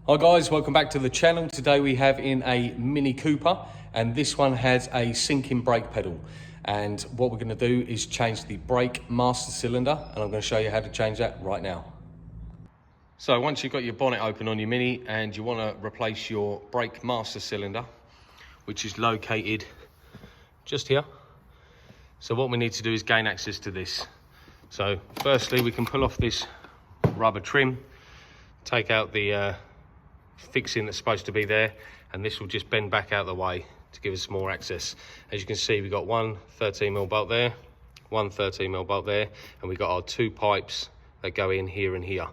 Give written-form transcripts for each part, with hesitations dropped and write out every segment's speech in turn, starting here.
Hi guys, welcome back to the channel. Today we have in a Mini Cooper, and this one has a sinking brake pedal. And what we're going to do is change the brake master cylinder, and I'm going to show you how to change that right now. So once you've got your bonnet open on your Mini and you want to replace your brake master cylinder, which is located just here. So what we need to do is gain access to this. So firstly, we can pull off this rubber trim, take out the fixing that's supposed to be there, and this will just bend back out the way to give us more access. As you can see, we've got one 13mm bolt there, one 13mm bolt there, and we've got our two pipes that go in here and here.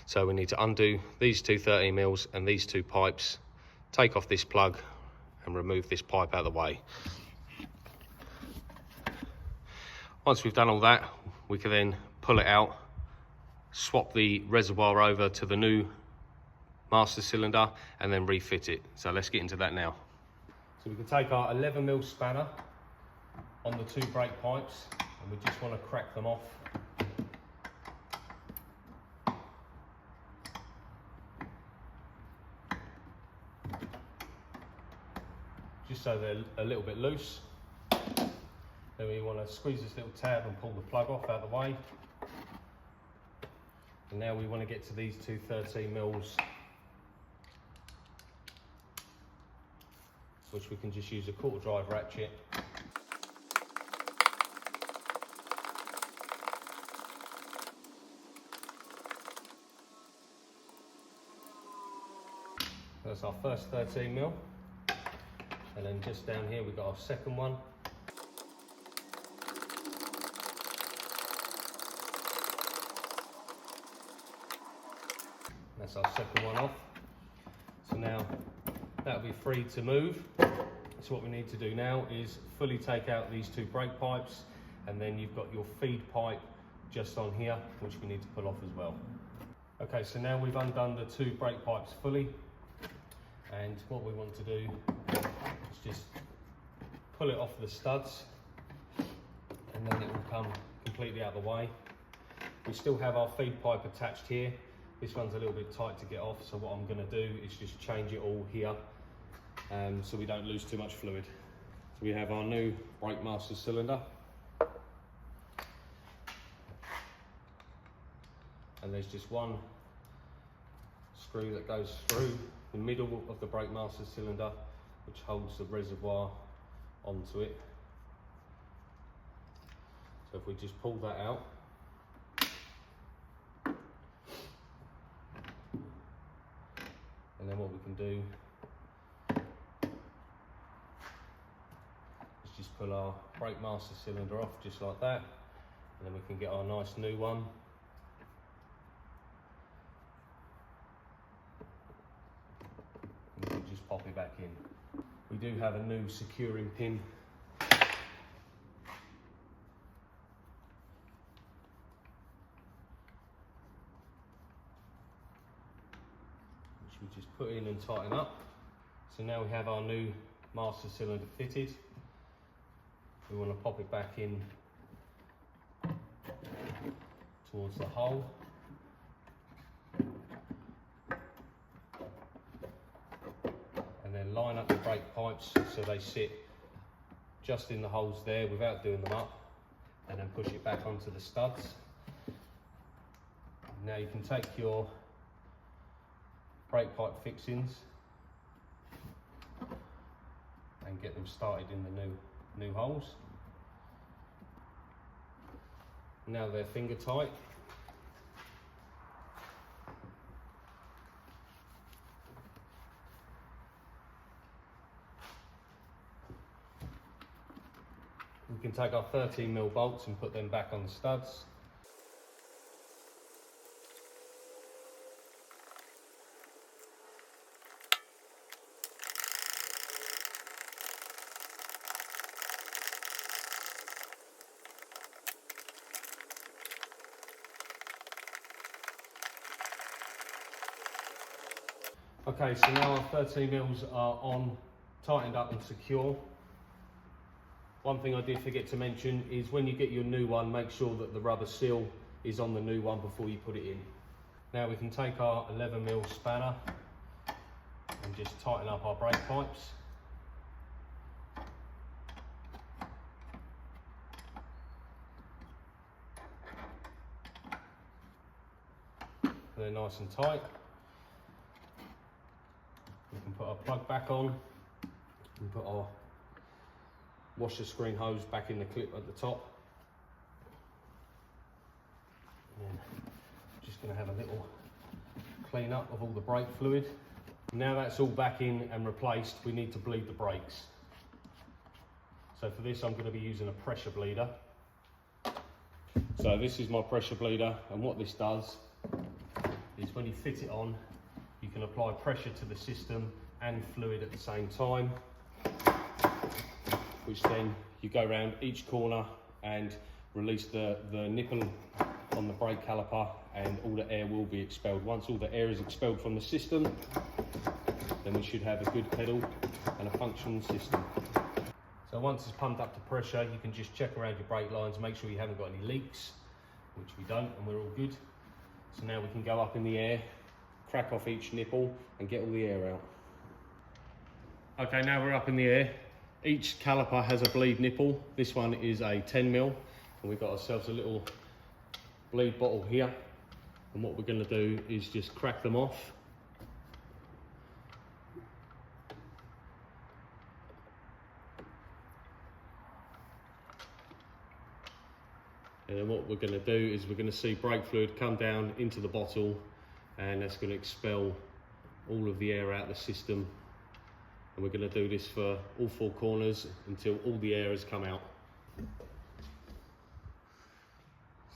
So we need to undo these two 13mm and these two pipes, take off this plug and remove this pipe out of the way. Once we've done all that, we can then pull it out, swap the reservoir over to the new master cylinder and then refit it. So let's get into that now. So we can take our 11mm spanner on the two brake pipes, and we just want to crack them off. Just so they're a little bit loose. Then we want to squeeze this little tab and pull the plug off out of the way. And now we want to get to these two 13mm, which we can just use a quarter drive ratchet. That's our first 13mm. And then just down here we've got our second one. That's our second one off. So now that'll be free to move. So what we need to do now is fully take out these two brake pipes, and then you've got your feed pipe just on here, which we need to pull off as well. Okay, so now we've undone the two brake pipes fully, and what we want to do is just pull it off the studs, and then it will come completely out of the way. We still have our feed pipe attached here. This one's a little bit tight to get off, so what I'm going to do is just change it all here, so we don't lose too much fluid. So we have our new brake master cylinder, and there's just one screw that goes through the middle of the brake master cylinder, which holds the reservoir onto it. So if we just pull that out, and then what we can do is just pull our brake master cylinder off just like that, and then we can get our nice new one. And we can just pop it back in. We do have a new securing pin. We just put in and tighten up. So now we have our new master cylinder fitted. We want to pop it back in towards the hole. And then line up the brake pipes so they sit just in the holes there without doing them up, and then push it back onto the studs. Now you can take your brake pipe fixings and get them started in the new holes. Now they're finger tight. We can take our 13mm bolts and put them back on the studs. Okay, so now our 13mm are on, tightened up and secure. One thing I did forget to mention is when you get your new one, make sure that the rubber seal is on the new one before you put it in. Now we can take our 11mm spanner just tighten up our brake pipes. They're nice and tight. We can put our plug back on and put our washer screen hose back in the clip at the top. And then just going to have a little clean up of all the brake fluid. Now that's all back in and replaced, we need to bleed the brakes. So for this I'm going to be using a pressure bleeder. So this is my pressure bleeder, and what this does is when you fit it on, you can apply pressure to the system and fluid at the same time, which then you go around each corner and release the nipple on the brake caliper, and all the air will be expelled. Once all the air is expelled from the system, then we should have a good pedal and a functioning system. So once it's pumped up to pressure, you can just check around your brake lines, make sure you haven't got any leaks, which we don't, and we're all good. So now we can go up in the air, crack off each nipple and get all the air out. Okay, now we're up in the air. Each caliper has a bleed nipple. This one is a 10mm, and we've got ourselves a little bleed bottle here. And what we're going to do is just crack them off. And then what we're going to do is we're going to see brake fluid come down into the bottle, and that's going to expel all of the air out of the system. And we're going to do this for all 4 corners until all the air has come out.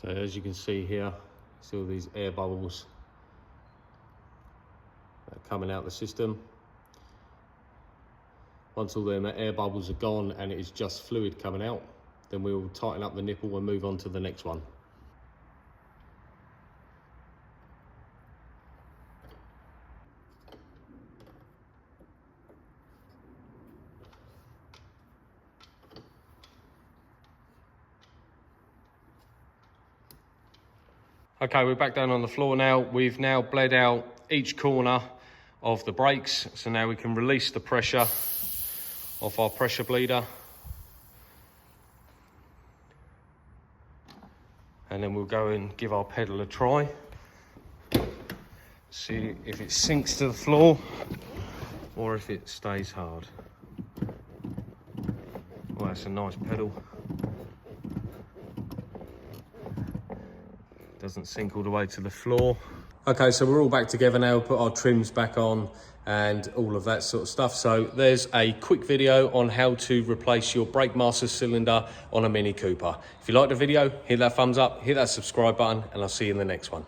So as you can see here, see all these air bubbles coming out of the system. Once all the air bubbles are gone and it is just fluid coming out, then we'll tighten up the nipple and move on to the next one. Okay, we're back down on the floor now. We've now bled out each corner of the brakes, so now we can release the pressure off our pressure bleeder. And then we'll go and give our pedal a try. See if it sinks to the floor or if it stays hard. Well, that's a nice pedal. Doesn't sink all the way to the floor. Okay, so we're all back together now, put our trims back on and all of that sort of stuff. So there's a quick video on how to replace your brake master cylinder on a Mini Cooper. If you liked the video, hit that thumbs up, hit that subscribe button, and I'll see you in the next one.